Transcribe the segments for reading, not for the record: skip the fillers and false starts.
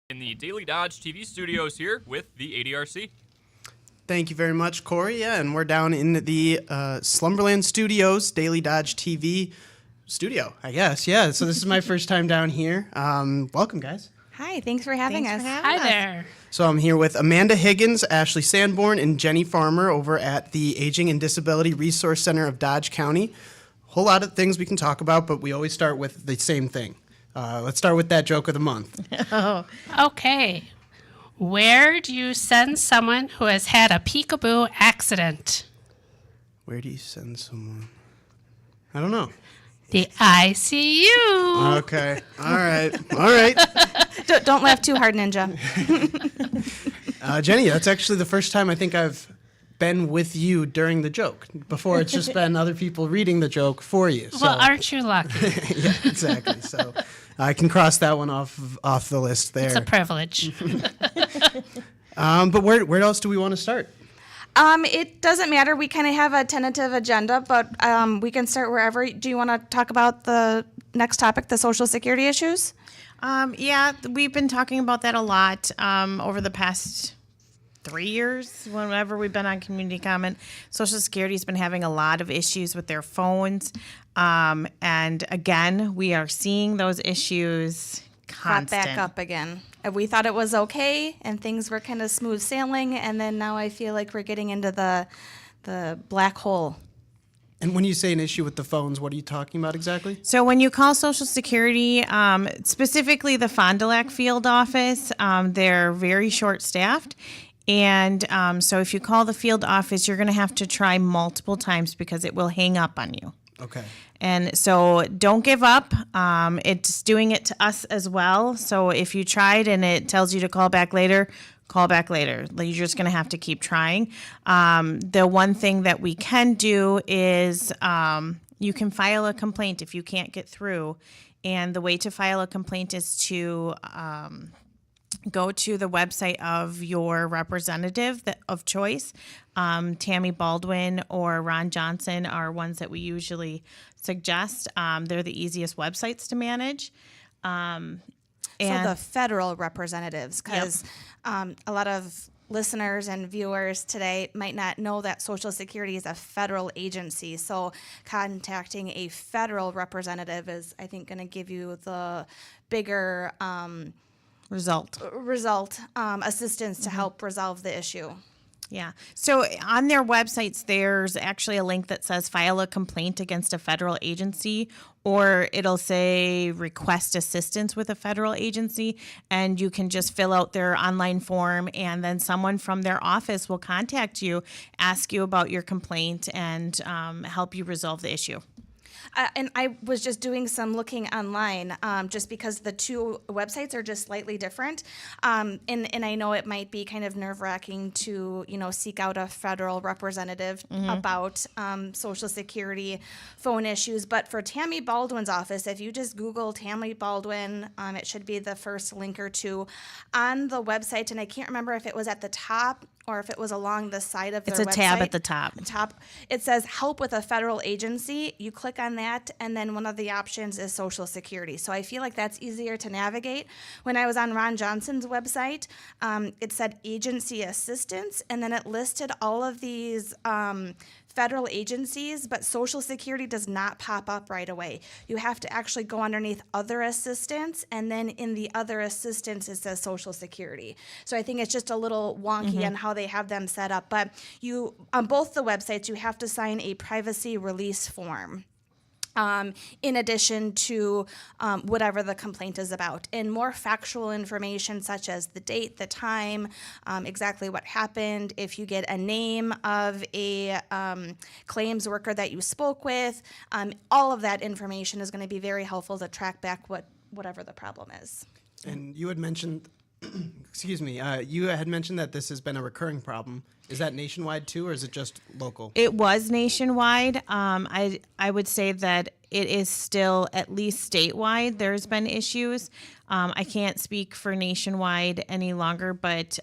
In the Daily Dodge TV studios here with the ADRC. Thank you very much, Corey. Yeah, and we're down in the Slumberland Studios, Daily Dodge TV studio, I guess. Yeah, so this is my first time down here. Welcome, guys. Hi, thanks for having us. Hi there. So I'm here with Amanda Higgins, Ashley Sanborn, and Jenny Farmer over at the Aging and Disability Resource Center of Dodge County. Whole lot of things we can talk about, but we always start with the same thing. Let's start with that joke of the month. Okay. Where do you send someone who has had a peekaboo accident? Where do you send someone? I don't know. The ICU. Okay. All right. Don't laugh too hard, Ninja. Jenny, that's actually the first time I think I've been with you during the joke. Before, it's just been other people reading the joke for you. So. Well, aren't you lucky? Yeah, exactly. So I can cross that one off the list there. It's a privilege. But where else do we want to start? It doesn't matter. We kind of have a tentative agenda, but we can start wherever. Do you want to talk about the next topic, the Social Security issues? Yeah, we've been talking about that a lot over the past 3 years, whenever we've been on community comment. Social Security's been having a lot of issues with their phones. And again, we are seeing those issues constant. Got back up again. We thought it was okay, and things were kind of smooth sailing, and then now I feel like we're getting into the black hole. And when you say an issue with the phones, what are you talking about exactly? So when you call Social Security, specifically the Fond du Lac field office, they're very short-staffed. And so if you call the field office, you're going to have to try multiple times because it will hang up on you. Okay. And so don't give up. It's doing it to us as well. So if you tried and it tells you to call back later, call back later. You're just going to have to keep trying. The one thing that we can do is you can file a complaint if you can't get through. And the way to file a complaint is to go to the website of your representative of choice. Tammy Baldwin or Ron Johnson are ones that we usually suggest. They're the easiest websites to manage. So the federal representatives, because a lot of listeners and viewers today might not know that Social Security is a federal agency. So contacting a federal representative is, I think, going to give you the bigger result assistance to help resolve the issue. Yeah. So on their websites, there's actually a link that says file a complaint against a federal agency, or it'll say request assistance with a federal agency, and you can just fill out their online form, and then someone from their office will contact you, ask you about your complaint, and help you resolve the issue. And I was just doing some looking online, just because the two websites are just slightly different. And I know it might be kind of nerve-wracking to, seek out a federal representative about Social Security phone issues. But for Tammy Baldwin's office, if you just Google Tammy Baldwin, it should be the first link or two on the website. And I can't remember if it was at the top or if it was along the side of their website. It's a tab at the top. It says help with a federal agency. You click on that, and then one of the options is Social Security. So I feel like that's easier to navigate. When I was on Ron Johnson's website, it said agency assistance, and then it listed all of these federal agencies, but Social Security does not pop up right away. You have to actually go underneath other assistance, and then in the other assistance it says Social Security. So I think it's just a little wonky on how they have them set up. But you, on both the websites, you have to sign a privacy release form. In addition to whatever the complaint is about. And more factual information such as the date, the time, exactly what happened, if you get a name of a claims worker that you spoke with, all of that information is going to be very helpful to track back whatever the problem is. And you had mentioned, you had mentioned that this has been a recurring problem. Is that nationwide too, or is it just local? It was nationwide. I would say that it is still at least statewide. There's been issues. I can't speak for nationwide any longer, but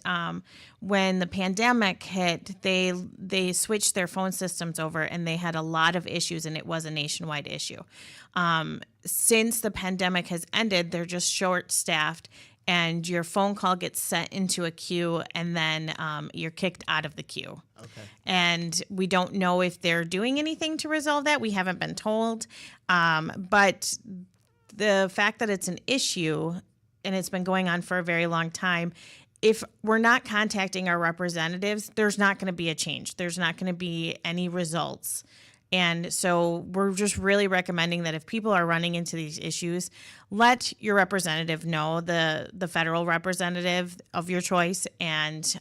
when the pandemic hit, they switched their phone systems over, and they had a lot of issues, and it was a nationwide issue. Since the pandemic has ended, they're just short-staffed, and your phone call gets sent into a queue, and then you're kicked out of the queue. Okay. And we don't know if they're doing anything to resolve that. We haven't been told. But the fact that it's an issue and it's been going on for a very long time, if we're not contacting our representatives, there's not going to be a change. There's not going to be any results. And so we're just really recommending that if people are running into these issues, let your representative know, the federal representative of your choice, and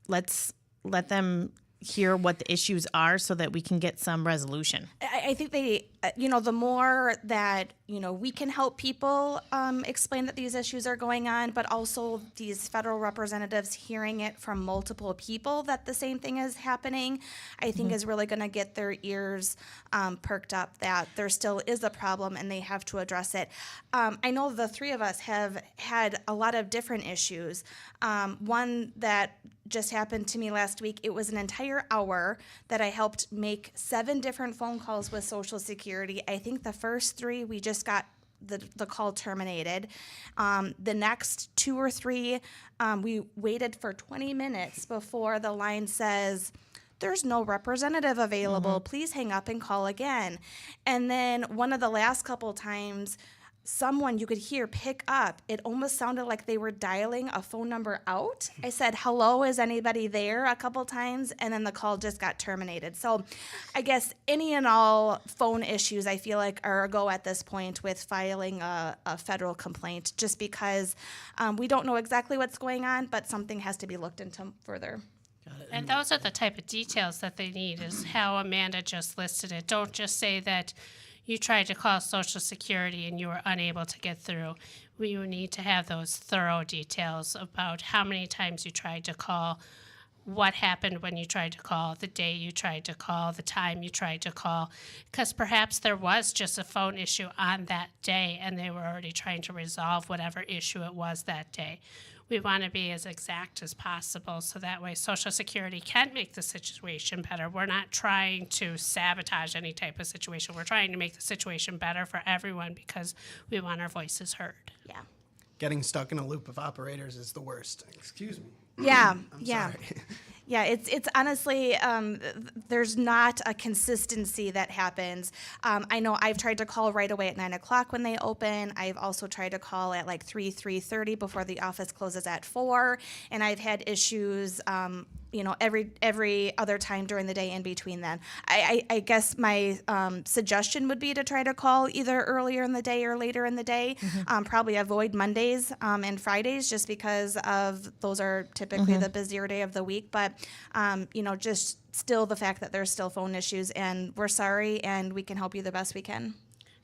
let them hear what the issues are so that we can get some resolution. I think they, the more that, we can help people explain that these issues are going on, but also these federal representatives hearing it from multiple people that the same thing is happening, I think is really going to get their ears perked up that there still is a problem and they have to address it. I know the three of us have had a lot of different issues. One that just happened to me last week, it was an entire hour that I helped make 7 different phone calls with Social Security. I think the first 3, we just got the call terminated. The next 2 or 3, we waited for 20 minutes before the line says, there's no representative available. Please hang up and call again. And then one of the last couple times, someone you could hear pick up, it almost sounded like they were dialing a phone number out. I said, hello, is anybody there, a couple times, and then the call just got terminated. So I guess any and all phone issues I feel like are a go at this point with filing a federal complaint, just because we don't know exactly what's going on, but something has to be looked into further. And those are the type of details that they need, is how Amanda just listed it. Don't just say that you tried to call Social Security and you were unable to get through. We need to have those thorough details about how many times you tried to call, what happened when you tried to call, the day you tried to call, the time you tried to call, because perhaps there was just a phone issue on that day and they were already trying to resolve whatever issue it was that day. We want to be as exact as possible so that way Social Security can make the situation better. We're not trying to sabotage any type of situation. We're trying to make the situation better for everyone because we want our voices heard. Yeah. Getting stuck in a loop of operators is the worst. Excuse me. Yeah, I'm yeah. sorry. Yeah, it's honestly, there's not a consistency that happens. I know I've tried to call right away at 9 o'clock when they open. I've also tried to call at like 3:30 before the office closes at 4. And I've had issues, every other time during the day in between then. I guess my suggestion would be to try to call either earlier in the day or later in the day. Probably avoid Mondays and Fridays just because of those are typically the busier day of the week. But, just still the fact that there's still phone issues, and we're sorry, and we can help you the best we can.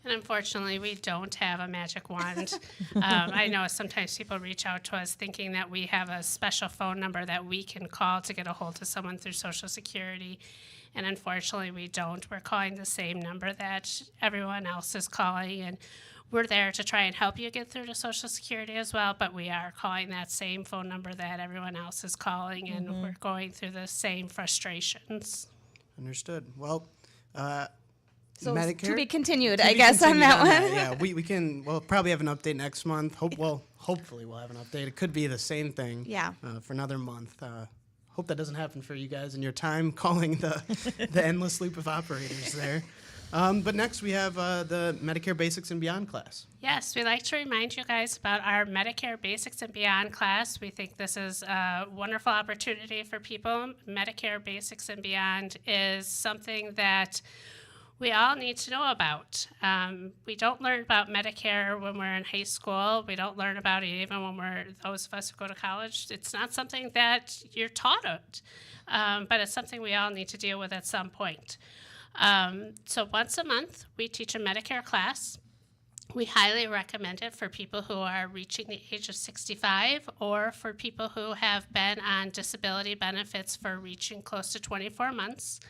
And unfortunately, we don't have a magic wand. I know sometimes people reach out to us thinking that we have a special phone number that we can call to get a hold of someone through Social Security. And unfortunately, we don't. We're calling the same number that everyone else is calling. And we're there to try and help you get through to Social Security as well. But we are calling that same phone number that everyone else is calling. And we're going through the same frustrations. Understood. Well, So Medicare? to be continued, To I be guess, on continued that one. Yeah, we'll probably have an update next month. Hopefully we'll have an update. It could be the same thing. Yeah. For another month. Hope that doesn't happen for you guys in your time calling the endless loop of operators there. But next we have the Medicare Basics and Beyond class. Yes, we'd like to remind you guys about our Medicare Basics and Beyond class. We think this is a wonderful opportunity for people. Medicare Basics and Beyond is something that we all need to know about. We don't learn about Medicare when we're in high school. We don't learn about it even when we're those of us who go to college. It's not something that you're taught of, but it's something we all need to deal with at some point. So once a month, we teach a Medicare class. We highly recommend it for people who are reaching the age of 65 or for people who have been on disability benefits for reaching close to 24 months.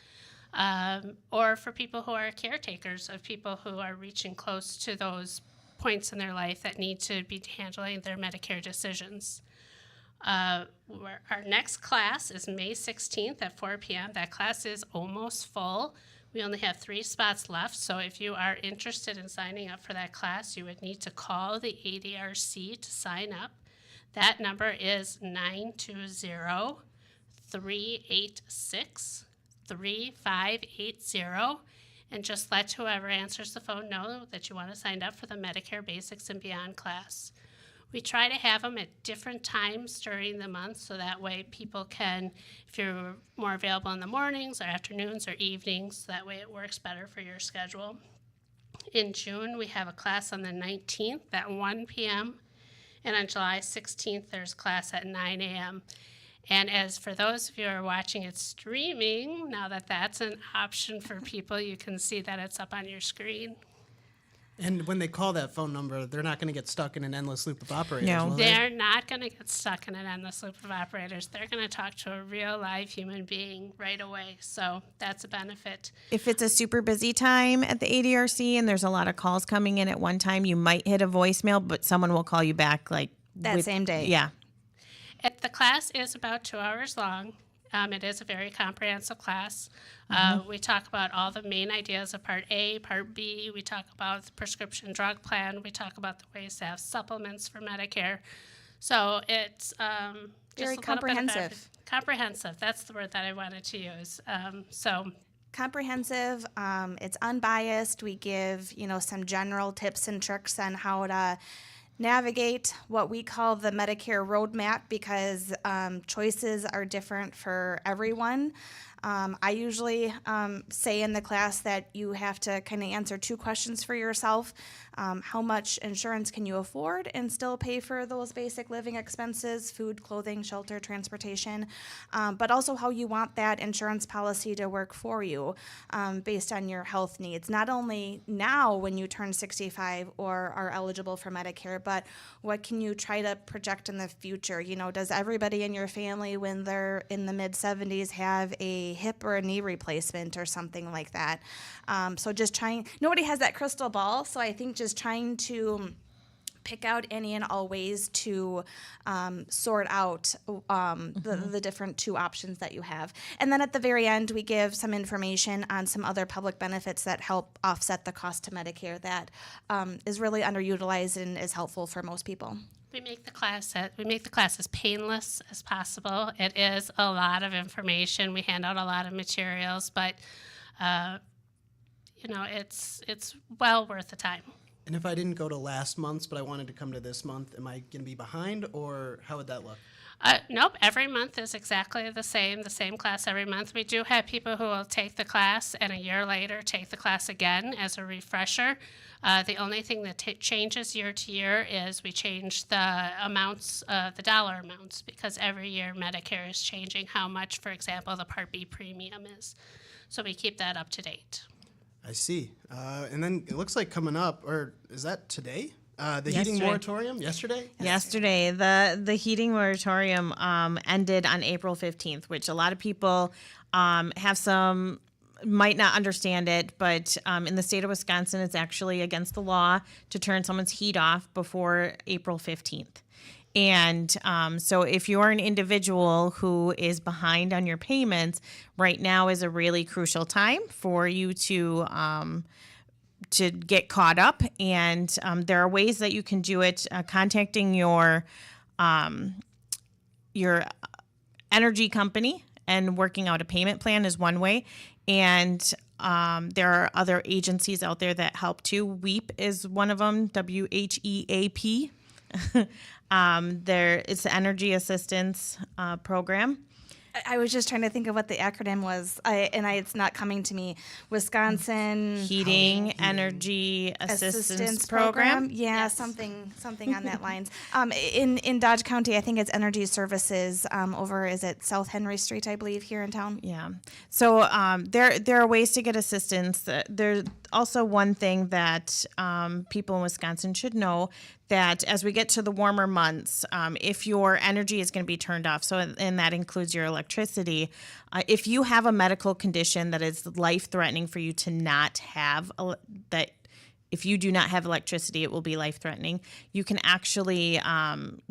Or for people who are caretakers of people who are reaching close to those points in their life that need to be handling their Medicare decisions. Our next class is May 16th at 4 p.m. That class is almost full. We only have 3 spots left, so if you are interested in signing up for that class, you would need to call the ADRC to sign up. That number is 920-386-3580, and just let whoever answers the phone know that you want to sign up for the Medicare Basics and Beyond class. We try to have them at different times during the month, so that way people can, if you're more available in the mornings or afternoons or evenings, that way it works better for your schedule. In June, we have a class on the 19th at 1 p.m., and on July 16th, there's a class at 9 a.m. And as for those of you who are watching it streaming, now that that's an option for people, you can see that it's up on your screen. And when they call that phone number, they're not going to get stuck in an endless loop of operators, No. will they? They're not going to get stuck in an endless loop of operators. They're going to talk to a real live human being right away. So that's a benefit. If it's a super busy time at the ADRC and there's a lot of calls coming in at one time, you might hit a voicemail, but someone will call you back That same day. Yeah. The class is about 2 hours long. It is a very comprehensive class. We talk about all the main ideas of Part A, Part B. We talk about the prescription drug plan. We talk about the ways to have supplements for Medicare. So it's just Very a little bit of comprehensive. everything. Comprehensive. That's the word that I wanted to use. Comprehensive. It's unbiased. We give some general tips and tricks on how to navigate what we call the Medicare roadmap, because choices are different for everyone. I usually say in the class that you have to kind of answer 2 questions for yourself. How much insurance can you afford and still pay for those basic living expenses, food, clothing, shelter, transportation, but also how you want that insurance policy to work for you based on your health needs, not only now when you turn 65 or are eligible for Medicare, but what can you try to project in the future? Does everybody in your family when they're in the mid-70s have a hip or a knee replacement or something like that? So just nobody has that crystal ball, so I think just trying to pick out any and all ways to sort out the different 2 options that you have. And then at the very end, we give some information on some other public benefits that help offset the cost to Medicare that is really underutilized and is helpful for most people. We make the class as painless as possible. It is a lot of information. We hand out a lot of materials, but it's well worth the time. And if I didn't go to last month's, but I wanted to come to this month, am I going to be behind, or how would that look? Nope, every month is exactly the same class every month. We do have people who will take the class and a year later take the class again as a refresher. The only thing that changes year to year is we change the amounts, the dollar amounts, because every year Medicare is changing how much, for example, the Part B premium is. So we keep that up to date. I see. And then it looks like coming up, or is that today? The heating Yesterday. moratorium yesterday? Yesterday, the heating moratorium ended on April 15th, which a lot of people might not understand it, but in the state of Wisconsin, it's actually against the law to turn someone's heat off before April 15th. And so if you're an individual who is behind on your payments, right now is a really crucial time for you to get caught up. And there are ways that you can do it. Contacting your energy company and working out a payment plan is one way. And there are other agencies out there that help too. WEAP is one of them, WHEAP. It's the Energy Assistance Program. I was just trying to think of what the acronym was, it's not coming to me. Wisconsin Heating Energy Assistance Program. Yeah, Yes. something on that lines. In Dodge County, I think it's Energy Services over, is it South Henry Street, I believe, here in town? Yeah. So there are ways to get assistance. There's also one thing that people in Wisconsin should know, that as we get to the warmer months, if your energy is going to be turned off, and that includes your electricity, if you have a medical condition that is life-threatening for you to not have, if you do not have electricity, it will be life-threatening. You can actually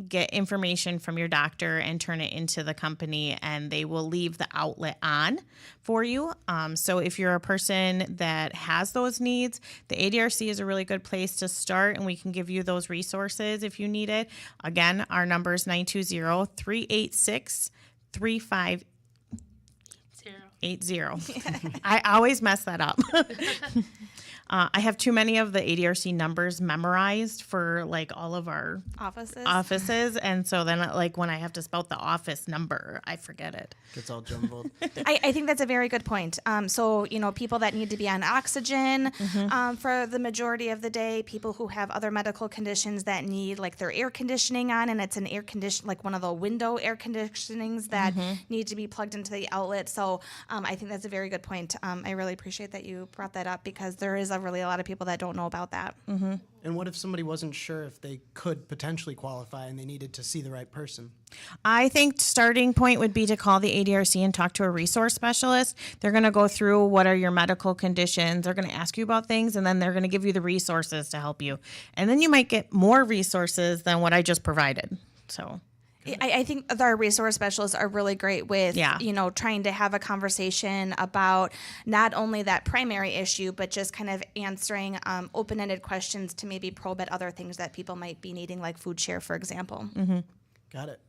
get information from your doctor and turn it into the company, and they will leave the outlet on for you. So if you're a person that has those needs, the ADRC is a really good place to start, and we can give you those resources if you need it. Again, our number is 920-386-3580. I always mess that up. I have too many of the ADRC numbers memorized for like all of our offices, and so then like when I have to spell the office number, I forget it. Gets all jumbled. I think that's a very good point. So, people that need to be on oxygen for the majority of the day, people who have other medical conditions that need like their air conditioning on, and it's an air condition, like one of the window air conditionings that need to be plugged into the outlet. So I think that's a very good point. I really appreciate that you brought that up, because there is really a lot of people that don't know about that. And what if somebody wasn't sure if they could potentially qualify and they needed to see the right person? I think starting point would be to call the ADRC and talk to a resource specialist. They're going to go through what are your medical conditions. They're going to ask you about things, and then they're going to give you the resources to help you. And then you might get more resources than what I just provided. So I think our resource specialists are really great with, Yeah. Trying to have a conversation about not only that primary issue, but just kind of answering open-ended questions to maybe probe at other things that people might be needing, like food share, for example. Got it.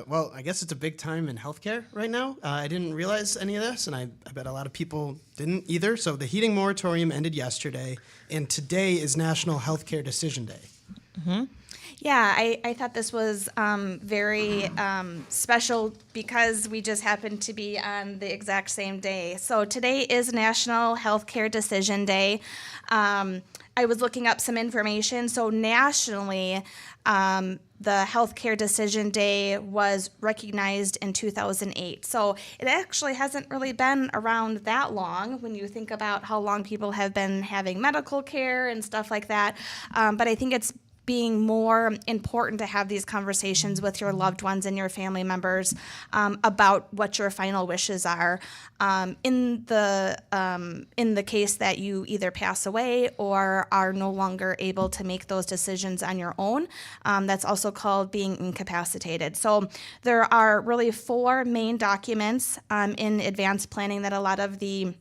Well, I guess it's a big time in healthcare right now. I didn't realize any of this, and I bet a lot of people didn't either. So the heating moratorium ended yesterday, and today is National Healthcare Decision Day. Yeah, I thought this was very special because we just happened to be on the exact same day. So today is National Healthcare Decision Day. I was looking up some information. So nationally, the Healthcare Decision Day was recognized in 2008. So it actually hasn't really been around that long when you think about how long people have been having medical care and stuff like that. But I think it's being more important to have these conversations with your loved ones and your family members about what your final wishes are in the case that you either pass away or are no longer able to make those decisions on your own. That's also called being incapacitated. So there are really 4 main documents in advanced planning that a lot of the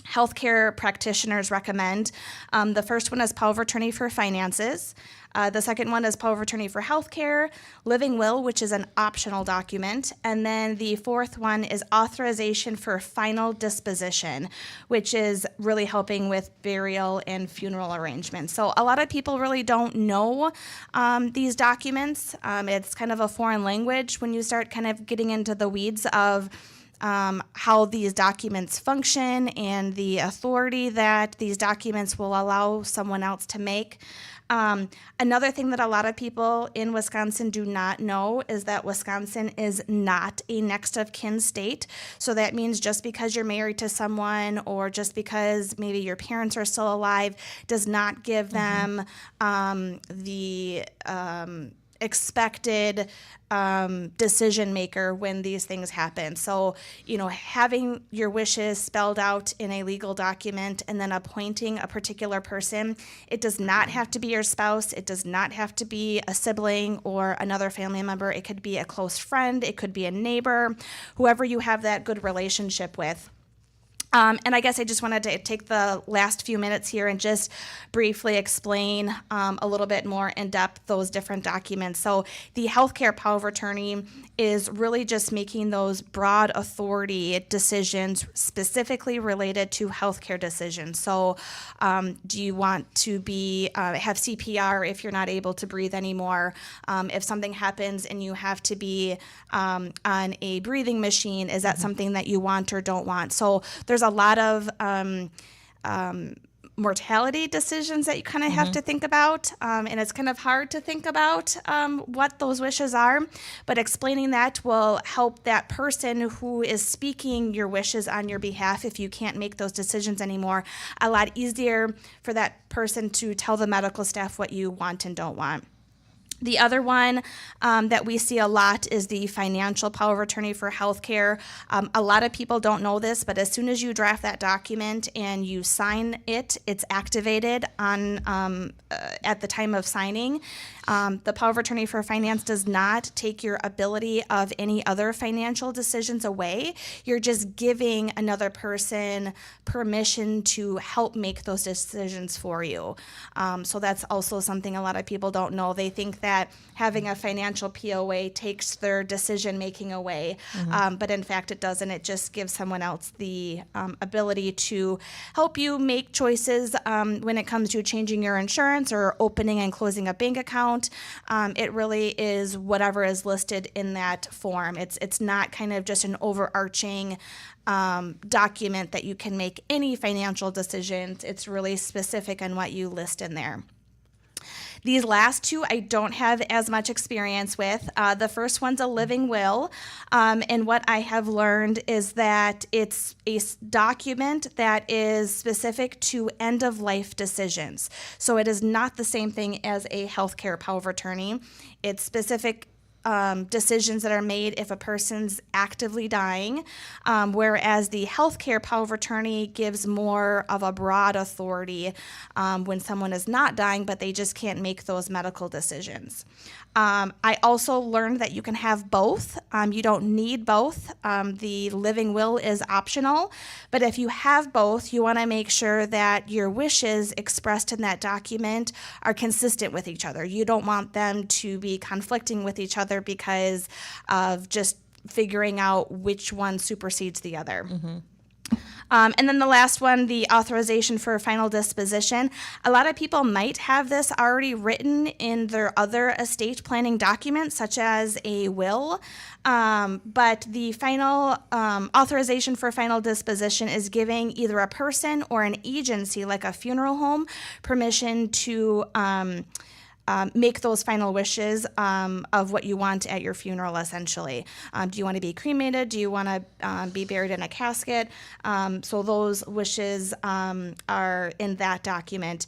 healthcare practitioners recommend. The first one is power of attorney for finances. The second one is power of attorney for healthcare, living will, which is an optional document. And then the fourth one is authorization for final disposition, which is really helping with burial and funeral arrangements. So a lot of people really don't know these documents. It's kind of a foreign language when you start kind of getting into the weeds of how these documents function and the authority that these documents will allow someone else to make. Another thing that a lot of people in Wisconsin do not know is that Wisconsin is not a next of kin state. So that means just because you're married to someone or just because maybe your parents are still alive does not give them the expected decision maker when these things happen. So, having your wishes spelled out in a legal document and then appointing a particular person, it does not have to be your spouse. It does not have to be a sibling or another family member. It could be a close friend. It could be a neighbor, whoever you have that good relationship with. And I guess I just wanted to take the last few minutes here and just briefly explain a little bit more in depth those different documents. So the healthcare power of attorney is really just making those broad authority decisions specifically related to healthcare decisions. So do you want to be have CPR if you're not able to breathe anymore? If something happens and you have to be on a breathing machine, is that something that you want or don't want? So there's a lot of mortality decisions that you kind of have to think about, and it's kind of hard to think about what those wishes are, but explaining that will help that person who is speaking your wishes on your behalf, if you can't make those decisions anymore, a lot easier for that person to tell the medical staff what you want and don't want. The other one that we see a lot is the financial power of attorney for healthcare. A lot of people don't know this, but as soon as you draft that document and you sign it, it's activated on at the time of signing. The power of attorney for finance does not take your ability of any other financial decisions away. You're just giving another person permission to help make those decisions for you. So that's also something a lot of people don't know. They think that having a financial POA takes their decision making away, but in fact it doesn't. It just gives someone else the ability to help you make choices when it comes to changing your insurance or opening and closing a bank account. It really is whatever is listed in that form. It's not kind of just an overarching document that you can make any financial decisions. It's really specific on what you list in there. These last two I don't have as much experience with. The first one's a living will, and what I have learned is that it's a document that is specific to end-of-life decisions. So it is not the same thing as a healthcare power of attorney. It's specific decisions that are made if a person's actively dying, whereas the healthcare power of attorney gives more of a broad authority when someone is not dying, but they just can't make those medical decisions. I also learned that you can have both. You don't need both. The living will is optional, but if you have both, you want to make sure that your wishes expressed in that document are consistent with each other. You don't want them to be conflicting with each other because of just figuring out which one supersedes the other. And then the last one, the authorization for final disposition. A lot of people might have this already written in their other estate planning documents, such as a will, but the final authorization for final disposition is giving either a person or an agency, like a funeral home, permission to make those final wishes of what you want at your funeral, essentially. Do you want to be cremated? Do you want to be buried in a casket? So those wishes are in that document.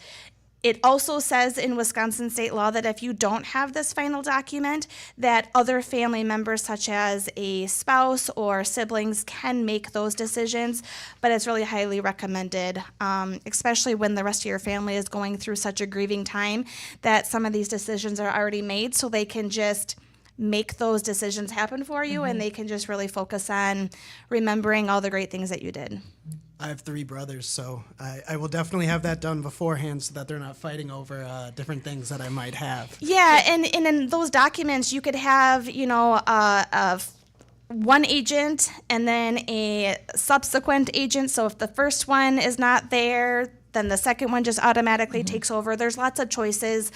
It also says in Wisconsin state law that if you don't have this final document, that other family members, such as a spouse or siblings, can make those decisions, but it's really highly recommended, especially when the rest of your family is going through such a grieving time, that some of these decisions are already made, so they can just make those decisions happen for you, and they can just really focus on remembering all the great things that you did. I have 3 brothers, so I will definitely have that done beforehand so that they're not fighting over different things that I might have. Yeah, and in those documents, you could have, one agent and then a subsequent agent. So if the first one is not there, then the second one just automatically takes over. There's lots of choices.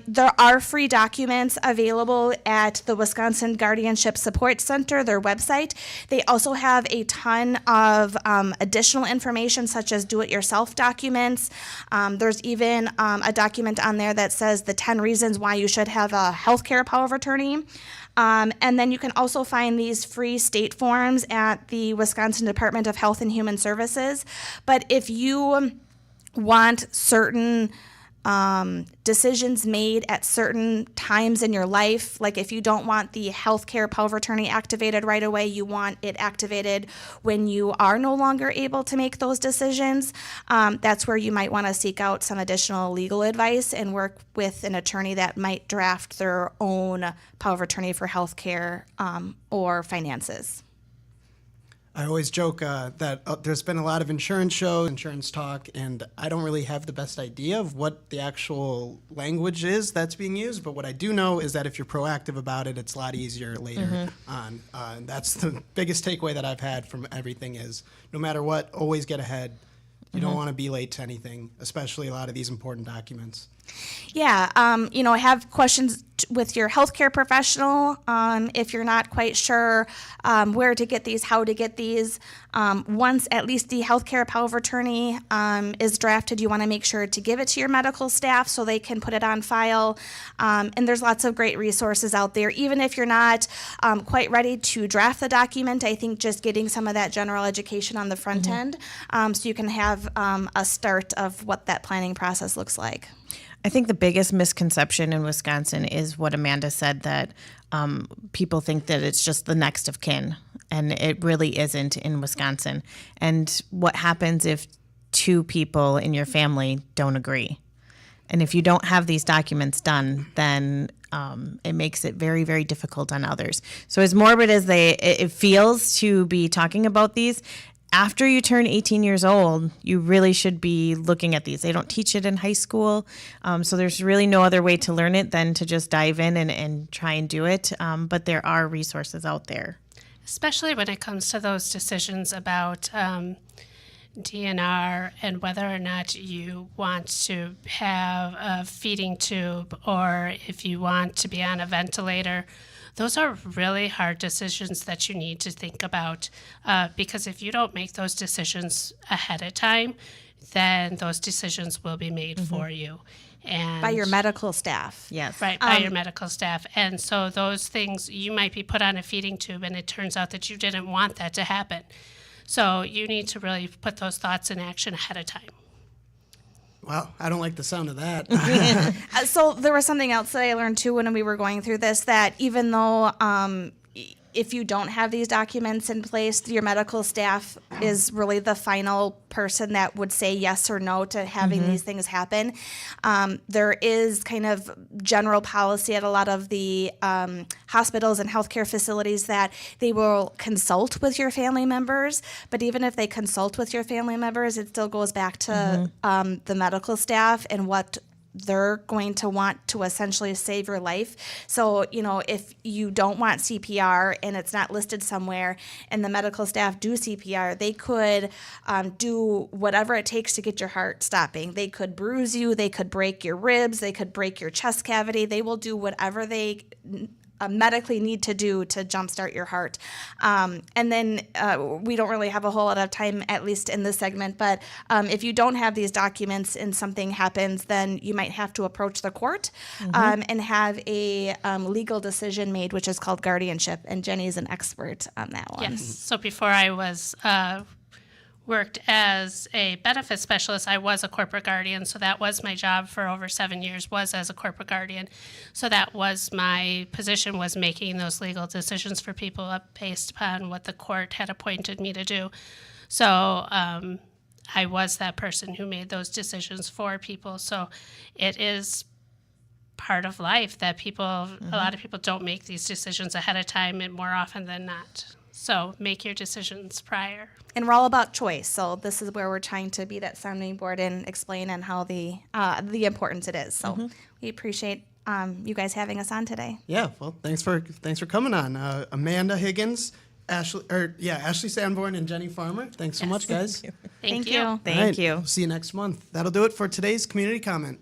There are free documents available at the Wisconsin Guardianship Support Center, their website. They also have a ton of additional information, such as do-it-yourself documents. There's even a document on there that says the 10 reasons why you should have a healthcare power of attorney. And then you can also find these free state forms at the Wisconsin Department of Health and Human Services. But if you want certain decisions made at certain times in your life, like if you don't want the healthcare power of attorney activated right away, you want it activated when you are no longer able to make those decisions, that's where you might want to seek out some additional legal advice and work with an attorney that might draft their own power of attorney for healthcare or finances. I always joke that there's been a lot of insurance shows, insurance talk, and I don't really have the best idea of what the actual language is that's being used. But what I do know is that if you're proactive about it, it's a lot easier later on. And that's the biggest takeaway that I've had from everything is no matter what, always get ahead. You don't want to be late to anything, especially a lot of these important documents. Yeah, have questions with your healthcare professional if you're not quite sure where to get these, how to get these. Once at least the healthcare power of attorney is drafted, you want to make sure to give it to your medical staff so they can put it on file. And there's lots of great resources out there. Even if you're not quite ready to draft the document, I think just getting some of that general education on the front end so you can have a start of what that planning process looks like. I think the biggest misconception in Wisconsin is what Amanda said, that people think that it's just the next of kin, and it really isn't in Wisconsin. And what happens if two people in your family don't agree? And if you don't have these documents done, then it makes it very, very difficult on others. So as morbid as it feels to be talking about these, after you turn 18 years old, you really should be looking at these. They don't teach it in high school, so there's really no other way to learn it than to just dive in and try and do it. But there are resources out there. Especially when it comes to those decisions about DNR and whether or not you want to have a feeding tube or if you want to be on a ventilator. Those are really hard decisions that you need to think about because if you don't make those decisions ahead of time, then those decisions will be made for you. And By your medical staff. Yes. Right, by your medical staff. And so those things, you might be put on a feeding tube and it turns out that you didn't want that to happen. So you need to really put those thoughts in action ahead of time. Wow, I don't like the sound of that. So there was something else that I learned too when we were going through this, that even though if you don't have these documents in place, your medical staff is really the final person that would say yes or no to having these things happen. There is kind of general policy at a lot of the hospitals and healthcare facilities that they will consult with your family members, but even if they consult with your family members, it still goes back to the medical staff and what they're going to want to essentially save your life. So, if you don't want CPR and it's not listed somewhere and the medical staff do CPR, they could do whatever it takes to get your heart stopping. They could bruise you, they could break your ribs, they could break your chest cavity. They will do whatever they medically need to do to jumpstart your heart. And then we don't really have a whole lot of time, at least in this segment, but if you don't have these documents and something happens, then you might have to approach the court and have a legal decision made, which is called guardianship. And Jenny's an expert on that one. Yes. So before I was worked as a benefits specialist, I was a corporate guardian. So that was my job for over 7 years, was as a corporate guardian. So that was my position, was making those legal decisions for people based upon what the court had appointed me to do. So I was that person who made those decisions for people. So it is part of life that a lot of people don't make these decisions ahead of time, and more often than not. So make your decisions prior. And we're all about choice, so this is where we're trying to be that sounding board and explain and how the importance it is. So we appreciate you guys having us on today. Yeah, well, thanks for coming on, Amanda Higgins, Ashley Sanborn, and Jenny Farmer. Thanks so much, guys. Thank you. you. All Thank right, you. See you next month. That'll do it for today's community comment.